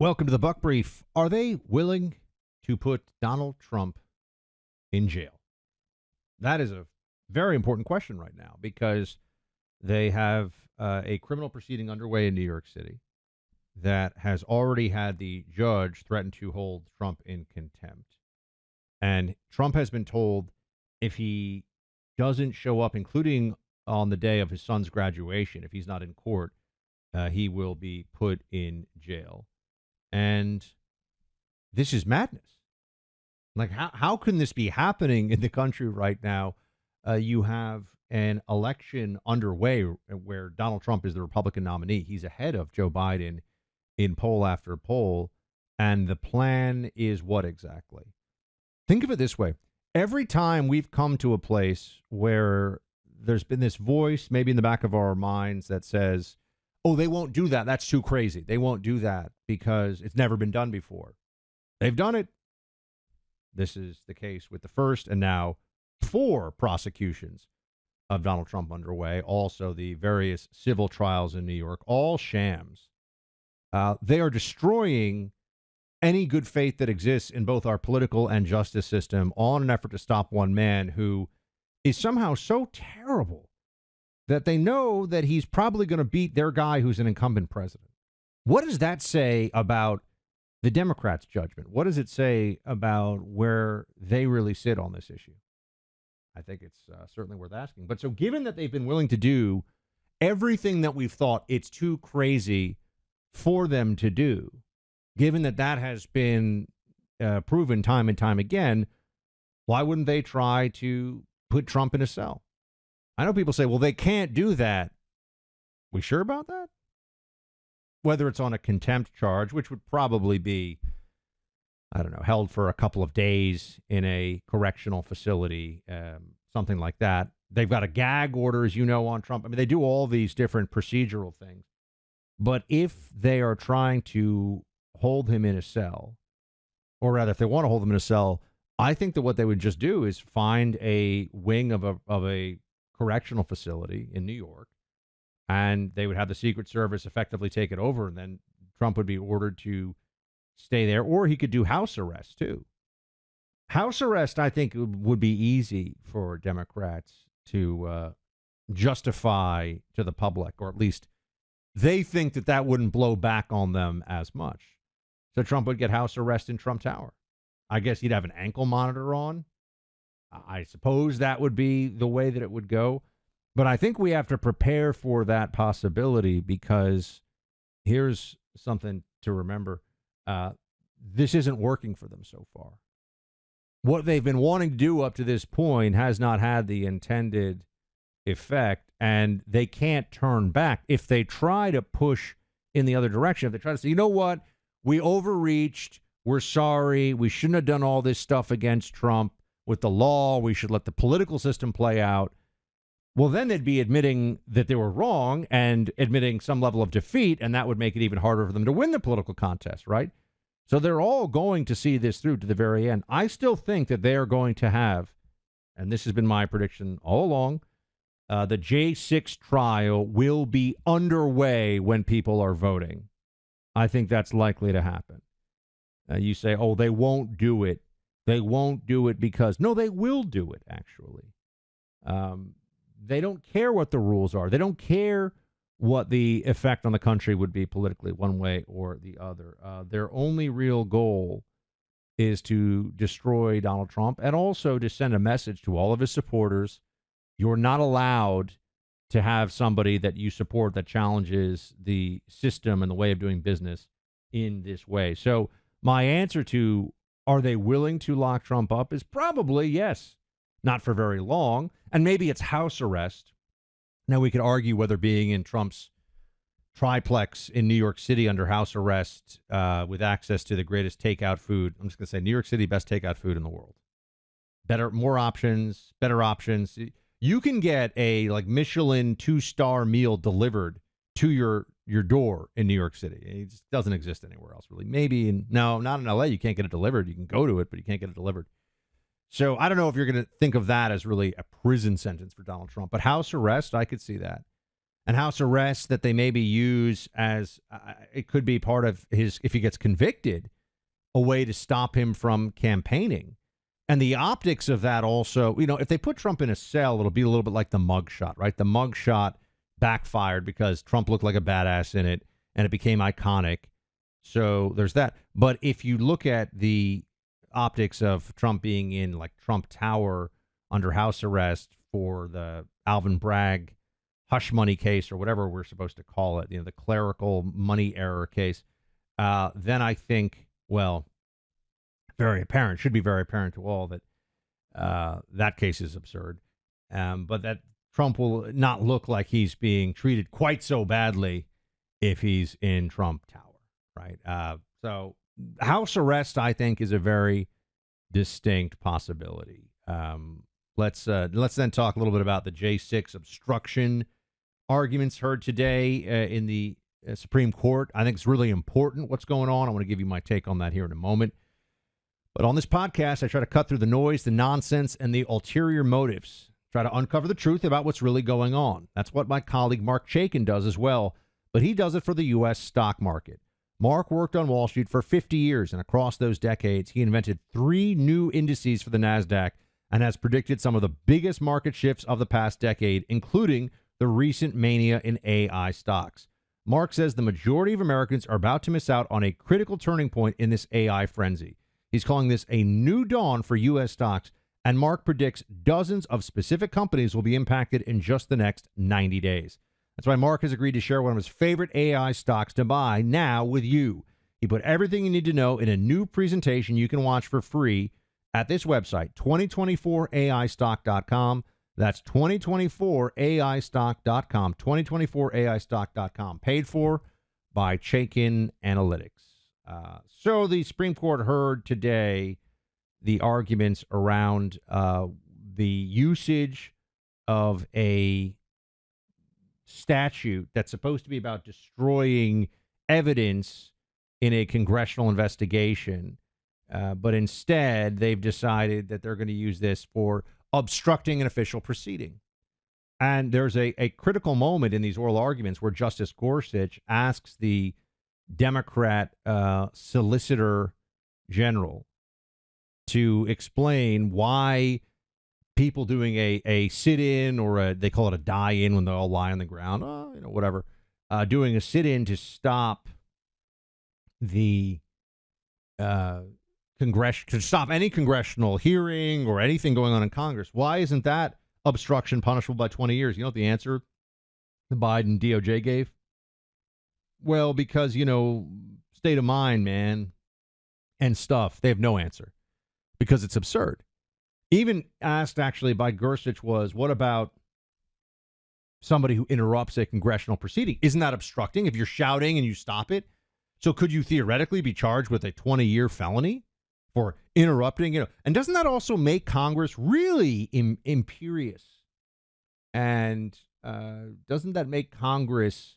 Welcome to the Buck Brief. Are they willing to put Donald Trump in jail? That is a very important question right now because they have a criminal proceeding underway in New York City that has already had the judge threaten to hold Trump in contempt. And Trump has been told if he doesn't show up, including on the day of his son's graduation, if he's not in court, he will be put in jail. And this is madness. Like, how can this be happening in the country right now? You have an election underway where Donald Trump is the Republican nominee. He's ahead of Joe Biden in poll after poll. And the plan is what exactly? Think of it this way. Every time we've come to a place where there's been this voice, maybe in the back of our minds, that says, oh, they won't do that. That's too crazy. They won't do that because it's never been done before. They've done it. This is the case with the first and now 4 prosecutions of Donald Trump underway. Also, the various civil trials in New York, all shams. They are destroying any good faith that exists in both our political and justice system on an effort to stop one man who is somehow so terrible that they know that he's probably going to beat their guy who's an incumbent president. What does that say about the Democrats' judgment? What does it say about where they really sit on this issue? I think it's certainly worth asking. But so given that they've been willing to do everything that we've thought it's too crazy for them to do, given that that has been proven time and time again, why wouldn't they try to put Trump in a cell? I know people say, well, they can't do that. We sure about that? Whether it's on a contempt charge, which would probably be, I don't know, held for a couple of days in a correctional facility, something like that. They've got a gag order, as you know, on Trump. I mean, they do all these different procedural things. But if they are trying to hold him in a cell, or rather, if they want to hold him in a cell, I think that what they would just do is find a wing of a correctional facility in New York, and they would have the Secret Service effectively take it over, and then Trump would be ordered to stay there, or he could do house arrest too. House arrest, I think, would be easy for Democrats to justify to the public, or at least they think that that wouldn't blow back on them as much. So Trump would get house arrest in Trump Tower. I guess he'd have an ankle monitor on. I suppose that would be the way that it would go. But I think we have to prepare for that possibility because here's something to remember. This isn't working for them so far. What they've been wanting to do up to this point has not had the intended effect, and they can't turn back. If they try to push in the other direction, if they try to say, you know what, we overreached, we're sorry, we shouldn't have done all this stuff against Trump with the law, we should let the political system play out, well, then they'd be admitting that they were wrong and admitting some level of defeat, and that would make it even harder for them to win the political contest, right? So they're all going to see this through to the very end. I still think that they are going to have, and this has been my prediction all along, the J6 trial will be underway when people are voting. I think that's likely to happen. You say, oh, they won't do it. They won't do it because, no, they will do it, actually. They don't care what the rules are. They don't care what the effect on the country would be politically, one way or the other. Their only real goal is to destroy Donald Trump and also to send a message to all of his supporters. You're not allowed to have somebody that you support that challenges the system and the way of doing business in this way. So my answer to, are they willing to lock Trump up, is probably yes. Not for very long. And maybe it's house arrest. Now, we could argue whether being in Trump's triplex in New York City under house arrest with access to the greatest takeout food. I'm just going to say New York City, best takeout food in the world. Better, more options, better options. You can get a like Michelin 2-star meal delivered to your door in New York City. It just doesn't exist anywhere else, really. Maybe not in LA. You can't get it delivered. You can go to it, but you can't get it delivered. So I don't know if you're going to think of that as really a prison sentence for Donald Trump, but house arrest, I could see that. and house arrest that they maybe use as it could be part of his, if he gets convicted, a way to stop him from campaigning. And the optics of that also, if they put Trump in a cell, it'll be a little bit like the mugshot, right? The mugshot backfired because Trump looked like a badass in it and it became iconic. So there's that. But if you look at the optics of Trump being in like Trump Tower under house arrest for the Alvin Bragg hush money case or whatever we're supposed to call it, the clerical money error case, then I think, well, should be very apparent to all that that case is absurd. But that Trump will not look like he's being treated quite so badly if he's in Trump Tower, right? So house arrest, I think, is a very distinct possibility. Let's then talk a little bit about the J6 obstruction arguments heard today in the Supreme Court. I think it's really important what's going on. I want to give you my take on that here in a moment. But on this podcast, I try to cut through the noise, the nonsense, and the ulterior motives. Try to uncover the truth about what's really going on. That's what my colleague Mark Chaikin does as well, but he does it for the U.S. stock market. Mark worked on Wall Street for 50 years, and across those decades, he invented 3 new indices for the NASDAQ and has predicted some of the biggest market shifts of the past decade, including the recent mania in AI stocks. Mark says the majority of Americans are about to miss out on a critical turning point in this AI frenzy. He's calling this a new dawn for U.S. stocks, and Mark predicts dozens of specific companies will be impacted in just the next 90 days. That's why Mark has agreed to share one of his favorite AI stocks to buy now with you. He put everything you need to know in a new presentation you can watch for free at this website, 2024aistock.com. That's 2024aistock.com, 2024aistock.com, paid for by Chaikin Analytics. So the Supreme Court heard today the arguments around the usage of a statute that's supposed to be about destroying evidence in a congressional investigation. But instead, they've decided that they're going to use this for obstructing an official proceeding. And there's a critical moment in these oral arguments where Justice Gorsuch asks the Democrat Solicitor General to explain why people doing a sit-in or they call it a die-in when they all lie on the ground, whatever, doing a sit-in to stop the to stop any congressional hearing or anything going on in Congress. Why isn't that obstruction punishable by 20 years? You know what the answer the Biden DOJ gave? Well, because, state of mind, man, and stuff. They have no answer because it's absurd. Even asked actually by Gorsuch was, what about somebody who interrupts a congressional proceeding? Isn't that obstructing if you're shouting and you stop it? So could you theoretically be charged with a 20-year felony for interrupting? And doesn't that also make Congress really imperious? And doesn't that make Congress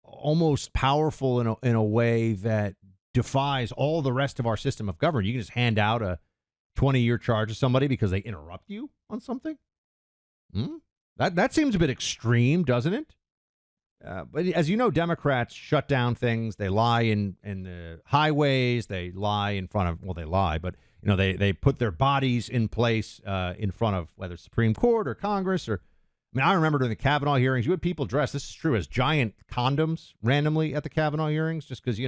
almost powerful in a way that defies all the rest of our system of government? You can just hand out a 20-year charge to somebody because they interrupt you on something? That seems a bit extreme, doesn't it? But as you know, Democrats shut down things. They lie in the highways. They lie in front of, they lie, but they put their bodies in place in front of whether Supreme Court or Congress or. I remember during the Kavanaugh hearings, you had people dressed, this is true, as giant condoms randomly at the Kavanaugh hearings, just because,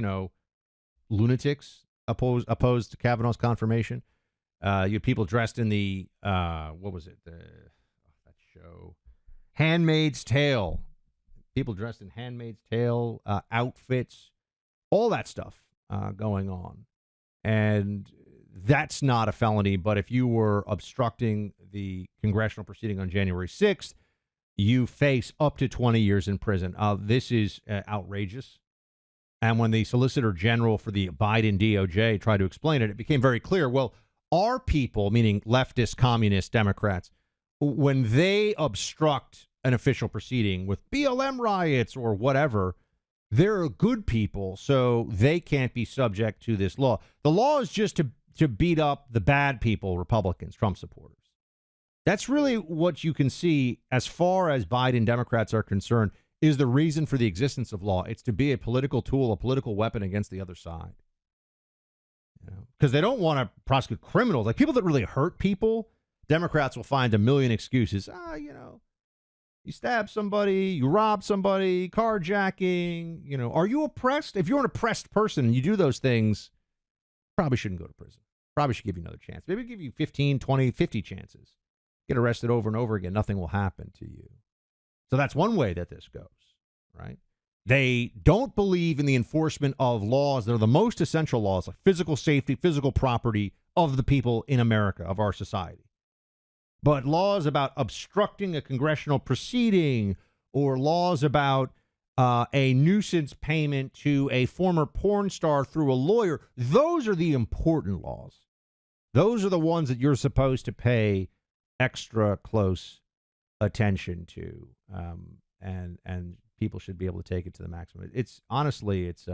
lunatics opposed to Kavanaugh's confirmation. You had people dressed in the, what was it? That show, Handmaid's Tale. People dressed in Handmaid's Tale outfits, all that stuff going on. And that's not a felony, but if you were obstructing the congressional proceeding on January 6th, you face up to 20 years in prison. This is outrageous. And when the Solicitor General for the Biden DOJ tried to explain it, it became very clear. Well, our people, meaning leftist, communist Democrats, when they obstruct an official proceeding with BLM riots or whatever, they're good people, so they can't be subject to this law. The law is just to beat up the bad people, Republicans, Trump supporters. That's really what you can see as far as Biden Democrats are concerned is the reason for the existence of law. It's to be a political tool, a political weapon against the other side. Because they don't want to prosecute criminals. Like people that really hurt people, Democrats will find a million excuses. You stab somebody, you rob somebody, carjacking, are you oppressed? If you're an oppressed person and you do those things, probably shouldn't go to prison. Probably should give you another chance. Maybe give you 15, 20, 50 chances. Get arrested over and over again. Nothing will happen to you. So that's one way that this goes, right? They don't believe in the enforcement of laws that are the most essential laws, like physical safety, physical property of the people in America, of our society. But laws about obstructing a congressional proceeding or laws about a nuisance payment to a former porn star through a lawyer, those are the important laws. Those are the ones that you're supposed to pay extra close attention to, and people should be able to take it to the maximum. It's honestly, it's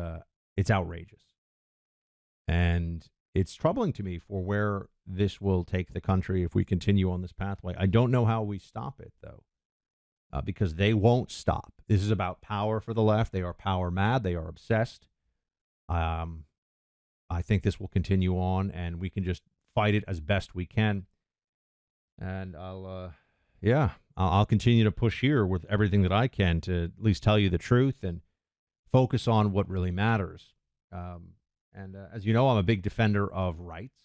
outrageous, and it's troubling to me for where this will take the country if we continue on this pathway. I don't know how we stop it, though, because they won't stop. This is about power for the left. They are power mad. They are obsessed. I think this will continue on, and we can just fight it as best we can. And I'll continue to push here with everything that I can to at least tell you the truth and focus on what really matters. As you know, I'm a big defender of rights.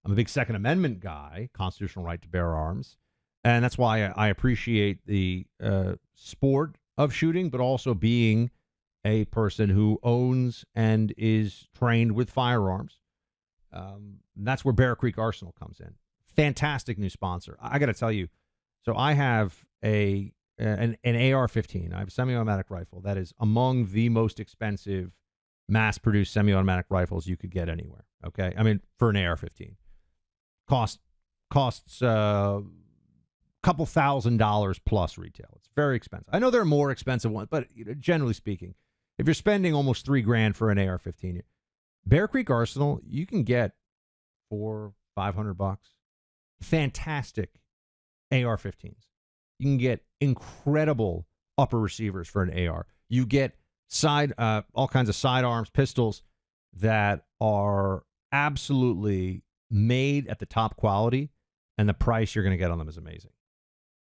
I'm a big Second Amendment guy, constitutional right to bear arms. And that's why I appreciate the sport of shooting, but also being a person who owns and is trained with firearms. That's where Bear Creek Arsenal comes in. Fantastic new sponsor. I got to tell you, so I have an AR-15. I have a semi-automatic rifle that is among the most expensive mass-produced semi-automatic rifles you could get anywhere. Okay, I mean for an AR-15, costs a couple $1,000s plus retail. It's very expensive. I know there are more expensive ones, but generally speaking, if you're spending almost $3,000 for an AR-15, Bear Creek Arsenal you can get for $500. Fantastic AR-15s. You can get incredible upper receivers for an AR. You get all kinds of sidearms, pistols that are absolutely made at the top quality, and the price you're going to get on them is amazing.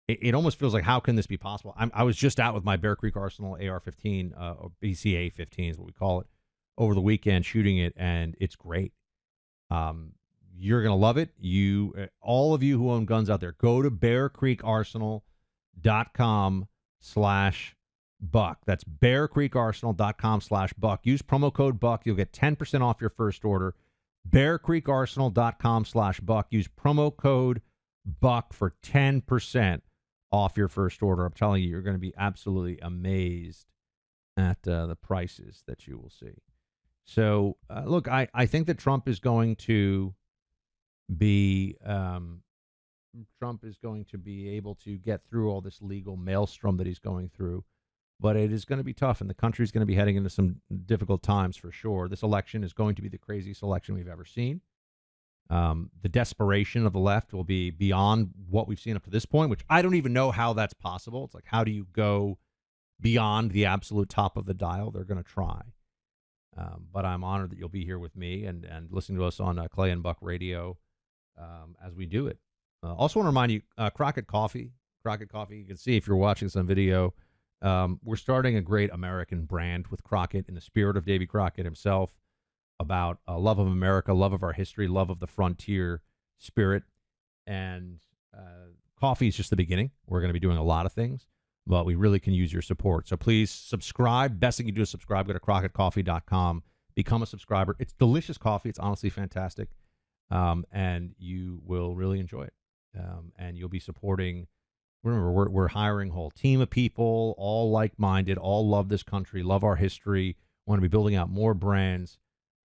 It almost feels like, how can this be possible? I was just out with my Bear Creek Arsenal AR-15, or BCA 15 is what we call it, over the weekend shooting it, and it's great. You're going to love it. All of you who own guns out there, go to bearcreekarsenal.com/Buck. That's bearcreekarsenal.com/Buck. Use promo code Buck. You'll get 10% off your first order. bearcreekarsenal.com/Buck. Use promo code Buck for 10% off your first order. I'm telling you, you're going to be absolutely amazed at the prices that you will see. So, look, I think that Trump is going to be able to get through all this legal maelstrom that he's going through, but it is going to be tough, and the country's going to be heading into some difficult times for sure. This election is going to be the craziest election we've ever seen. The desperation of the left will be beyond what we've seen up to this point, which I don't even know how that's possible. It's like, how do you go beyond the absolute top of the dial? They're going to try. But I'm honored that you'll be here with me and listening to us on Clay and Buck Radio as we do it. Also want to remind you, Crockett Coffee, you can see if you're watching this on video, we're starting a great American brand with Crockett in the spirit of Davy Crockett himself, about love of America, love of our history, love of the frontier spirit. And coffee is just the beginning. We're going to be doing a lot of things, but we really can use your support. So please subscribe. Best thing you do is subscribe. Go to crockettcoffee.com. Become a subscriber. It's delicious coffee. It's honestly fantastic. And you will really enjoy it. And you'll be supporting. Remember, we're hiring a whole team of people, all like-minded, all love this country, love our history, want to be building out more brands.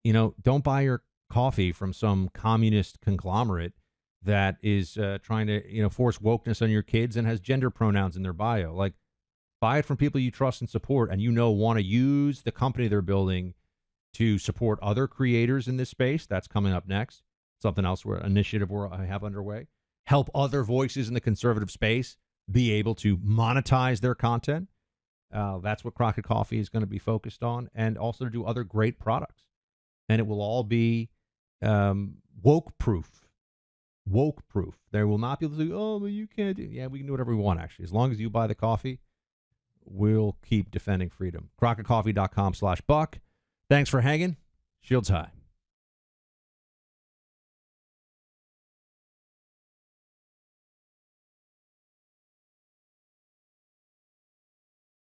Don't buy your coffee from some communist conglomerate that is trying to, force wokeness on your kids and has gender pronouns in their bio. Like, buy it from people you trust and support and want to use the company they're building to support other creators in this space. That's coming up next. Something else, initiative I have underway. help other voices in the conservative space be able to monetize their content. That's what Crockett Coffee is going to be focused on, and also to do other great products. And it will all be woke proof. Woke proof. There will not be able to do, oh, well, you can't do. Yeah, we can do whatever we want, actually. As long as you buy the coffee, we'll keep defending freedom. CrockettCoffee.com/Buck. Thanks for hanging. Shields high.